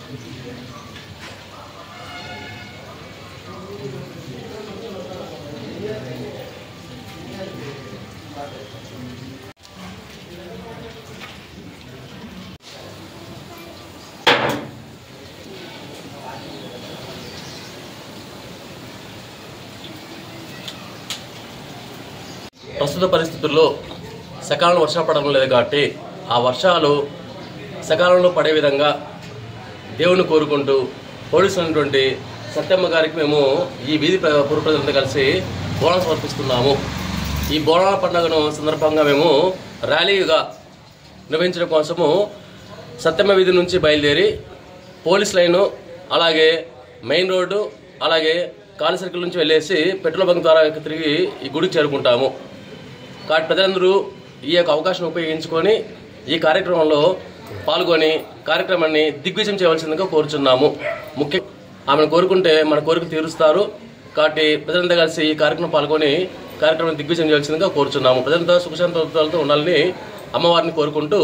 ప్రస్తుత పరిస్థితుల్లో సకాలంలో వర్షాలు పడడం లేదు కాబట్టి ఆ వర్షాలు సకాలంలో పడే విధంగా దేవుని కోరుకుంటూ పోలీసులు అయినటువంటి సత్యమ్మ గారికి మేము ఈ వీధి పుర ప్రజలంతా కలిసి బోనాలు సమర్పిస్తున్నాము. ఈ బోనాల పండుగను సందర్భంగా మేము ర్యాలీగా నిర్వహించడం కోసము సత్యమ్మ వీధి నుంచి బయలుదేరి పోలీస్ లైను, అలాగే మెయిన్ రోడ్డు, అలాగే కాలి సర్కిల్ నుంచి వెళ్ళేసి పెట్రోల్ బంక్ ద్వారా తిరిగి ఈ గుడికి చేరుకుంటాము. కాబట్టి ప్రజలందరూ ఈ యొక్క అవకాశం ఉపయోగించుకొని ఈ కార్యక్రమంలో పాల్గొని కార్యక్రమాన్ని దిగ్విజయం చేయవలసిందిగా కోరుచున్నాము. ముఖ్యంగా ఆమెను కోరుకుంటే మన కోరిక తీరుస్తారు. కాబట్టి ప్రజలంతా కలిసి ఈ కార్యక్రమం పాల్గొని కార్యక్రమాన్ని దిగ్విజయం చేయవలసిందిగా కోరుచున్నాము. ప్రజలంతా సుఖశాంతులతో ఉండాలని అమ్మవారిని కోరుకుంటూ